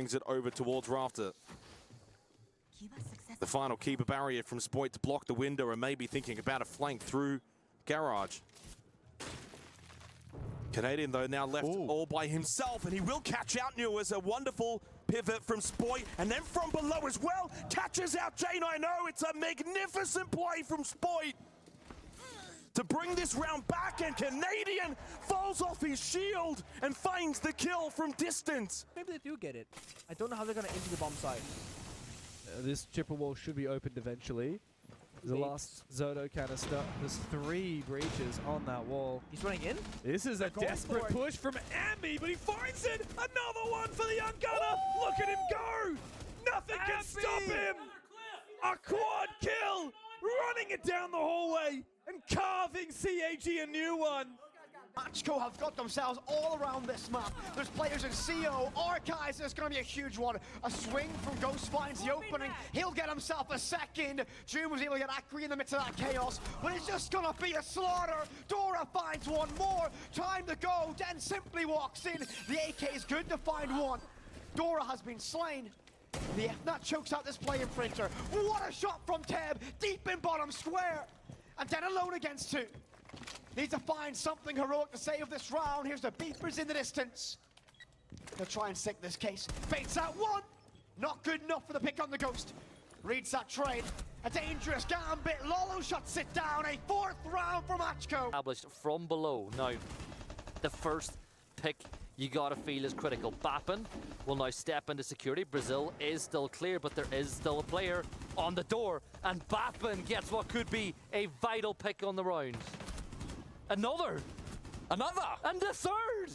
brings it over towards Rafter. The final keeper barrier from Spoit to block the window and maybe thinking about a flank through Garage. Canadian, though, now left all by himself, and he will catch out Newers. A wonderful pivot from Spoit, and then from below as well, catches out J9O. It's a magnificent play from Spoit to bring this round back, and Canadian falls off his shield and finds the kill from distance. Maybe they do get it. I don't know how they're going to enter the bomb site. This chipper wall should be opened eventually. The last Zoto canister. There's 3 breaches on that wall. He's running in? This is a desperate push from Ambi, but he finds it! Another one for the young gunner! Look at him go! Nothing can stop him! A quad kill! Running it down the hallway and carving CAG a new one! Matchco have got themselves all around this map. There's players in CO, Archives, there's going to be a huge one. A swing from Ghost finds the opening. He'll get himself a second. June was able to get Akri in the midst of that chaos, but it's just going to be a slaughter. Dora finds one more. Time to go. Den simply walks in. The AK is good to find one. Dora has been slain. The FNAT chokes out this play imprinter. What a shot from Teb, deep in bottom square. And Den alone against 2. Needs to find something heroic to save this round. Here's the beepers in the distance. They'll try and sink this case. Baits out one. Not good enough for the pick on the Ghost. Reads that trade. A dangerous gambit. Lolo shuts it down. A 4th round for Matchco. Established from below. Now, the first pick you gotta feel is critical. Bappin will now step into security. Brazil is still clear, but there is still a player on the door. And Bappin gets what could be a vital pick on the round. Another! And the 3rd!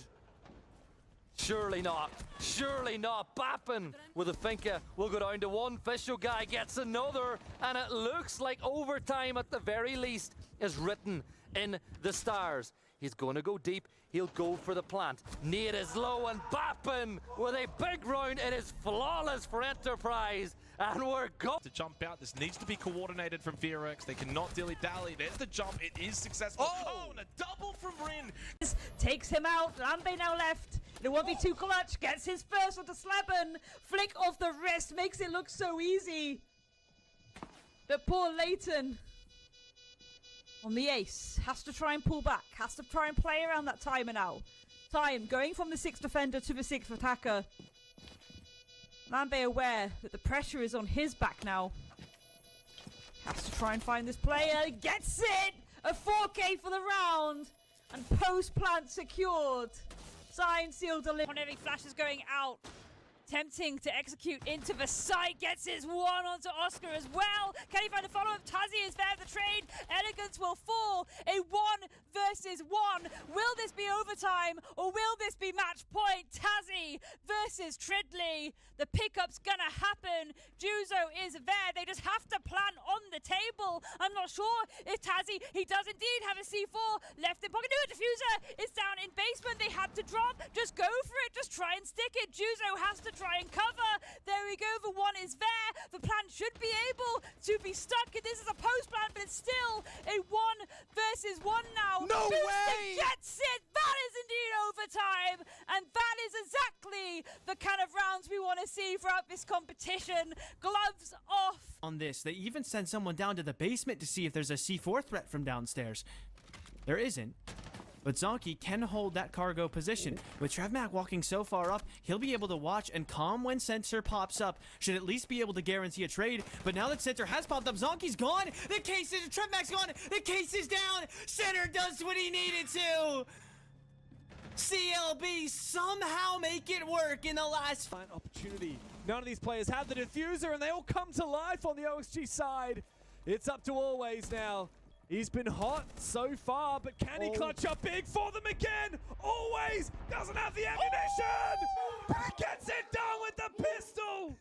Surely not. Surely not. Bappin with a finka will go down to 1. Fisho guy gets another, and it looks like overtime at the very least is written in the stars. He's going to go deep. He'll go for the plant. Nade is low, and Bappin with a big round. It is flawless for Enterprise, and we're going to jump out. This needs to be coordinated from Fearx. They cannot dilly-dally. There's the jump. It is successful. Oh, and a double from Rin. Takes him out. Lambe now left. The 1v2 clutch gets his first onto Slabben. Flick off the wrist makes it look so easy. But poor Leighton on the ace has to try and pull back, has to try and play around that timer now. Time going from the 6th defender to the 6th attacker. Lambe aware that the pressure is on his back now. Has to try and find this player. Gets it! A 4K for the round. And post-plant secured. Signed, sealed, delivered. Whenever Flash is going out. Attempting to execute into the site, gets his one onto Oscar as well. Can he find a follow-up? Tazzy is there for the trade. Elegance will fall. A 1 versus 1. Will this be overtime or will this be match point? Tazzy versus Tridley. The pickup's gonna happen. Juzo is there. They just have to plan on the table. I'm not sure if Tazzy, he does indeed have a C4 left in pocket. No, diffuser is down in basement. They had to drop. Just go for it. Just try and stick it. Juzo has to try and cover. There we go. The 1 is there. The plant should be able to be stuck. This is a post plant, but it's still a 1 versus 1 now. No way! Gets it. That is indeed overtime, and that is exactly the kind of rounds we want to see throughout this competition. Gloves off. On this, they even send someone down to the basement to see if there's a C4 threat from downstairs. There isn't. But Zonky can hold that cargo position. With Trevmac walking so far up, he'll be able to watch and calm when Sensor pops up. Should at least be able to guarantee a trade. But now that Sensor has popped up, Zonky's gone. The case is, Trevmac's gone. The case is down. Center does what he needed to. CLB somehow make it work in the last Fine opportunity. None of these players have the diffuser, and they all come to life on the OSG side. It's up to Always now. He's been hot so far, but can he clutch up big for them again? Always doesn't have the ammunition! He gets it done with the pistol!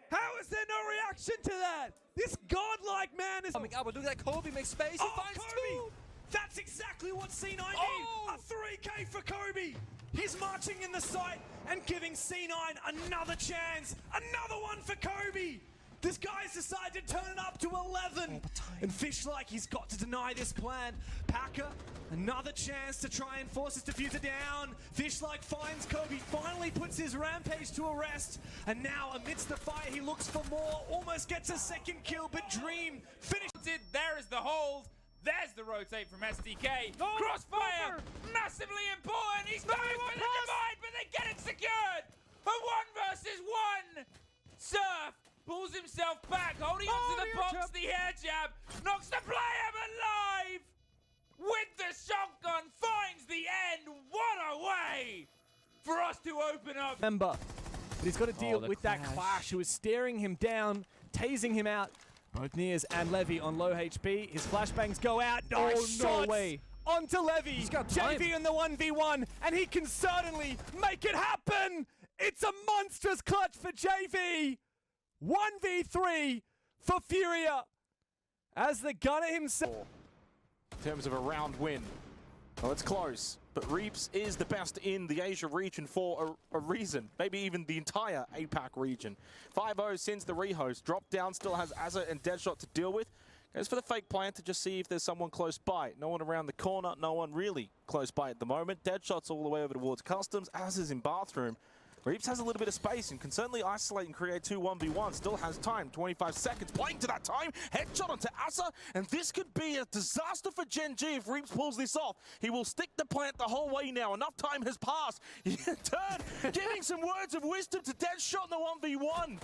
How is there no reaction to that? This godlike man is coming up. Look at that. Kobe makes space. He finds Kobe! 2. That's exactly what C9 need! A 3K for Kobe! He's marching in the site and giving C9 another chance! Another one for Kobe! This guy's decided to turn it up to 11. And Fish like he's got to deny this plan. Packer, another chance to try and force his diffuser down. Fish like finds Kobe, finally puts his rampage to a rest. And now amidst the fire, he looks for more, almost gets a second kill, but Dream finished. There is the hold. There's the rotate from SDK. Crossfire, massively important. He's going for the divide, but they get it secured. A 1 versus 1. Surf pulls himself back, holding onto the box. The air jab knocks the player alive. With the shotgun, finds the end. What a way for us to open up. Remember, but he's got to deal with that clash. Who is staring him down, tasing him out. Both Nias and Levy on low HP. His flashbangs go out. Nice shots onto Levy. He's got JV in the 1v1, and he can certainly make it happen. It's a monstrous clutch for JV. 1v3 for Furia. As the gunner himself. In terms of a round win. Well, it's close, but Reaps is the best in the Asia region for a reason. Maybe even the entire APAC region. 5-0 since the rehost. Drop down, still has Azza and Deadshot to deal with. Goes for the fake plant to just see if there's someone close by. No one around the corner, no one really close by at the moment. Deadshot's all the way over towards Customs. Azza's in bathroom. Reaps has a little bit of space and can certainly isolate and create 2 1v1. Still has time, 25 seconds. Playing to that time, headshot onto Asa, and this could be a disaster for Gen G if Reaps pulls this off. He will stick the plant the whole way now. Enough time has passed. Turn, giving some words of wisdom to Deadshot in the 1v1.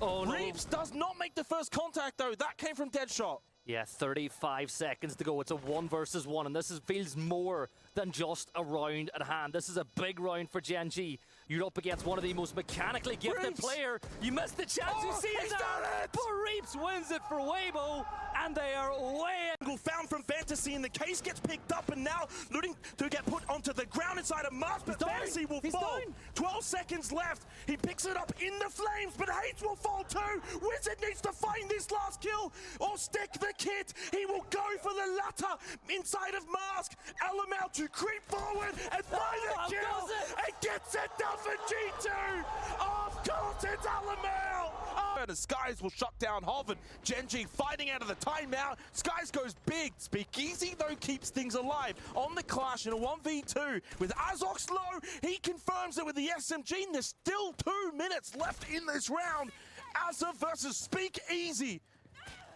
Oh, no. Reaps does not make the first contact, though. That came from Deadshot. Yeah, 35 seconds to go. It's a 1 versus 1, and this feels more than just a round at hand. This is a big round for Gen G. You're up against one of the most mechanically gifted player. You missed the chance. You see it now. But Reaps wins it for Weibo, and they are way. Found from Fantasy, and the case gets picked up, and now looking to get put onto the ground inside of Mars, but Fantasy will fall. 12 seconds left. He picks it up in the flames, but Hates will fall too. Wizard needs to find this last kill or stick the kit. He will go for the latter inside of Mask. LML to creep forward and find the kill. And gets it done for G2. Of course, it's LML. And Skies will shut down Hoven. Gen G fighting out of the timeout. Skies goes big. Speakeasy, though, keeps things alive. On the clash in a 1v2 with Azox low, he confirms it with the SMG. And there's still 2 minutes left in this round. Azza versus Speakeasy.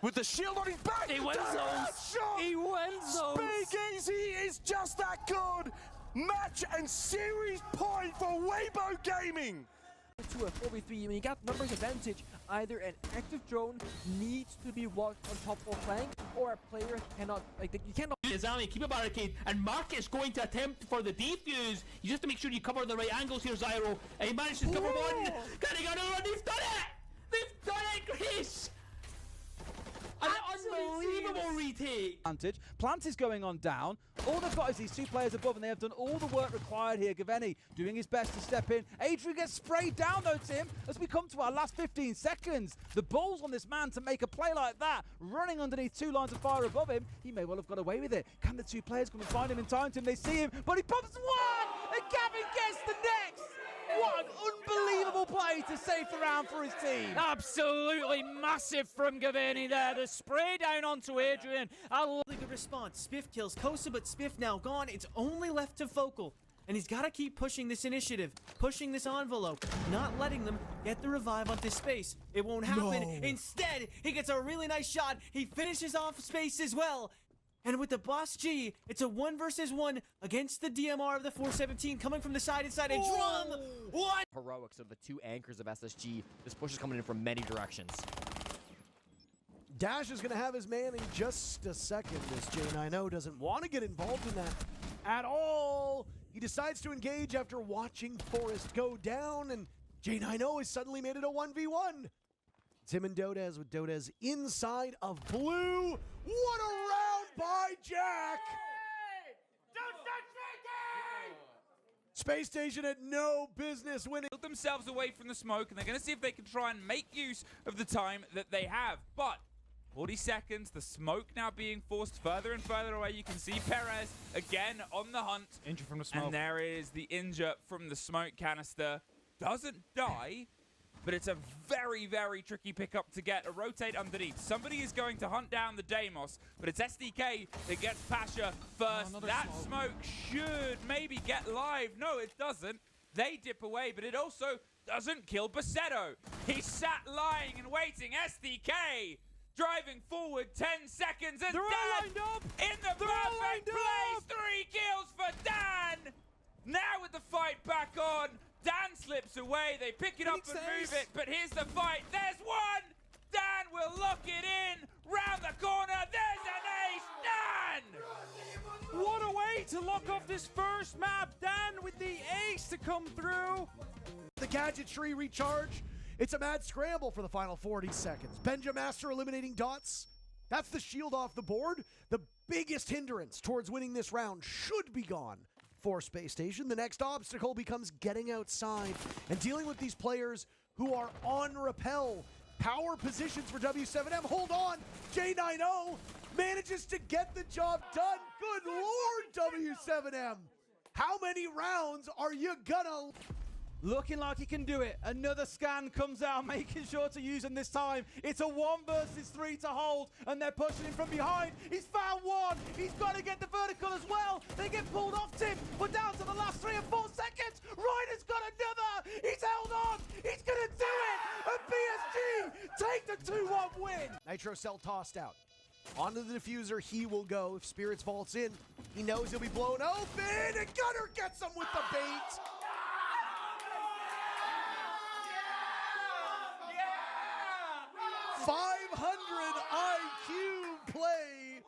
With the shield on his back. He wins those. He wins those. Speakeasy is just that good. Match and series point for Weibo Gaming. To a 4v3, I mean, you got numbers advantage. Either an active drone needs to be walked on top of flank, or a player cannot, like, you cannot. Zami, keep a barricade, and Marcus going to attempt for the defuse. You just have to make sure you cover the right angles here, Zyro. And he managed to cover one. Can he go another one? They've done it! They've done it, Grace! An unbelievable retake. Advantage. Plant is going on down. All they've got is these 2 players above, and they have done all the work required here. Gaveni doing his best to step in. Adrian gets sprayed down though, Tim, as we come to our last 15 seconds. The balls on this man to make a play like that, running underneath 2 lines of fire above him. He may well have got away with it. Can the 2 players come and find him in time, Tim? They see him, but he pops one, and Gavin gets the next. What an unbelievable play to save the round for his team. Absolutely massive from Gavini there. The spray down onto Adrian. Really good response. Spiff kills Kosa, but Spiff now gone. It's only left to Focal. And he's got to keep pushing this initiative, pushing this envelope, not letting them get the revive onto Space. It won't happen. Instead, he gets a really nice shot. He finishes off Space as well. And with the Boss G, it's a 1 versus 1 against the DMR of the 417 coming from the side inside a drum. One. Heroics are the 2 anchors of SSG. This push is coming in from many directions. Dash is going to have his man in just a second, as J9O doesn't want to get involved in that at all. He decides to engage after watching Forest go down, and J9O has suddenly made it a 1v1. Tim and Dodez with Dodez inside of blue. What a round by Jack! Don't start drinking! Space Station had no business winning. Build themselves away from the smoke, and they're going to see if they can try and make use of the time that they have. But 40 seconds, the smoke now being forced further and further away. You can see Perez again on the hunt. Injured from the smoke. And there is the injure from the smoke canister. Doesn't die, but it's a very, very tricky pickup to get. A rotate underneath. Somebody is going to hunt down the Deimos, but it's SDK that gets Pasha first. That smoke should maybe get live. No, it doesn't. They dip away, but it also doesn't kill Basetto. He's sat lying and waiting. SDK driving forward 10 seconds, and They're all Dan lined up. in the perfect place. 3 kills for Dan. Now with the fight back on, Dan slips away. They pick it up and move it, but here's the fight. There's one. Dan will lock it in. Round the corner. There's an ace. Dan! What a way to lock off this first map. Dan with the ace to come through. The gadgetry recharge. It's a mad scramble for the final 40 seconds. Benjamaster eliminating dots. That's the shield off the board. The biggest hindrance towards winning this round should be gone for Space Station. The next obstacle becomes getting outside and dealing with these players who are on rappel. Power positions for W7M. Hold on. J90 manages to get the job done. Good Lord, W7M. How many rounds are you gonna... Looking like he can do it. Another scan comes out, making sure to use him this time. It's a 1 versus 3 to hold, and they're pushing him from behind. He's found one. He's got to get the vertical as well. They get pulled off Tim. We're down to the last 3 or 4 seconds. Ryder's got another. He's held on. He's going to do it. And PSG take the 2-1 win. Nitro Cell tossed out. Onto the diffuser he will go. If Spirits vaults in, he knows he'll be blown open, and Gunner gets him with the bait. 500 IQ play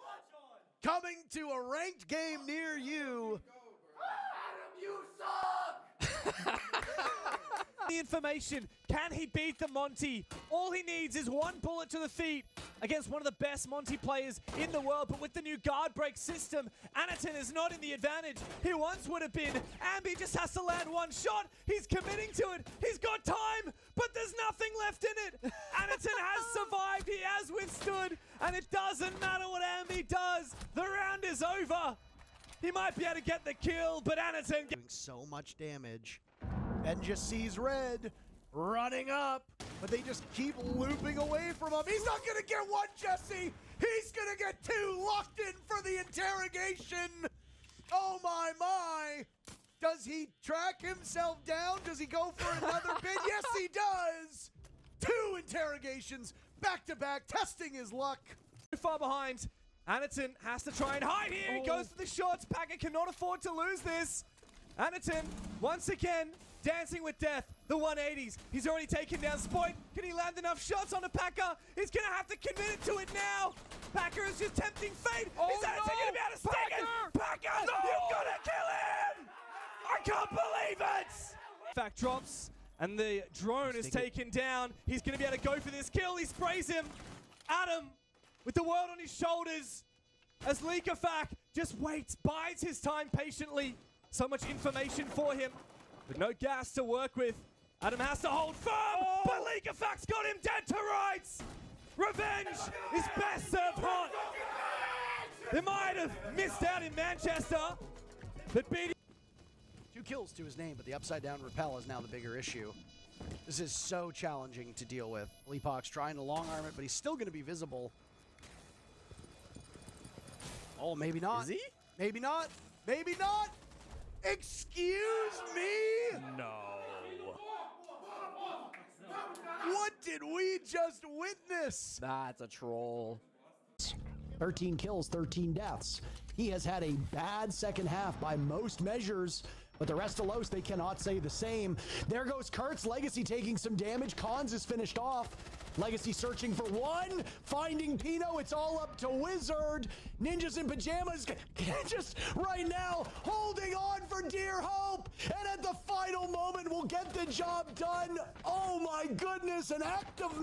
coming to a ranked game near you. Adam, you suck! The information. Can he beat the Monty? All he needs is 1 bullet to the feet against one of the best Monty players in the world. But with the new guard break system, Anaton is not in the advantage he once would have been. Ambi just has to land 1 shot. He's committing to it. He's got time, but there's nothing left in it. Anaton has survived. He has withstood. And it doesn't matter what Ambi does. The round is over. He might be able to get the kill, but Anaton... Doing so much damage. Ben just sees red running up, but they just keep looping away from him. He's not gonna get 1, Jesse. He's gonna get 2 locked in for the interrogation. Oh my. Does he track himself down? Does he go for another bid? Yes, he does. 2 interrogations back to back, testing his luck. Too far behind. Anaton has to try and hide here. He goes for the shots. Packer cannot afford to lose this. Anaton, once again, dancing with death. The 180s. He's already taken down Spoit. Can he land enough shots on the Packer? He's going to have to commit it to it now. Packer is just tempting fate. Is Anaton going to be able to stick it? Packer, you've got to kill him! I can't believe it! Fact drops, and the drone is taken down. He's going to be able to go for this kill. He sprays him. Adam, with the world on his shoulders, as Leakafak just waits, bides his time patiently. So much information for him, but no gas to work with. Adam has to hold firm, but Leakafak's got him dead to rights. Revenge is best served hot. They might have missed out in Manchester, but beating... 2 kills to his name, but the upside down rappel is now the bigger issue. This is so challenging to deal with. Leapok's trying to long arm it, but he's still going to be visible. Oh, maybe not. Is he? Maybe not. Maybe not. Excuse me? No. What did we just witness? That's a troll. 13 kills, 13 deaths. He has had a bad second half by most measures, but the rest of Los, they cannot say the same. There goes Kurtz. Legacy taking some damage. Cons is finished off. Legacy searching for 1, finding Pino. It's all up to Wizard. Ninjas in pajamas just right now holding on for dear hope. And at the final moment will get the job done. Oh my goodness, an act of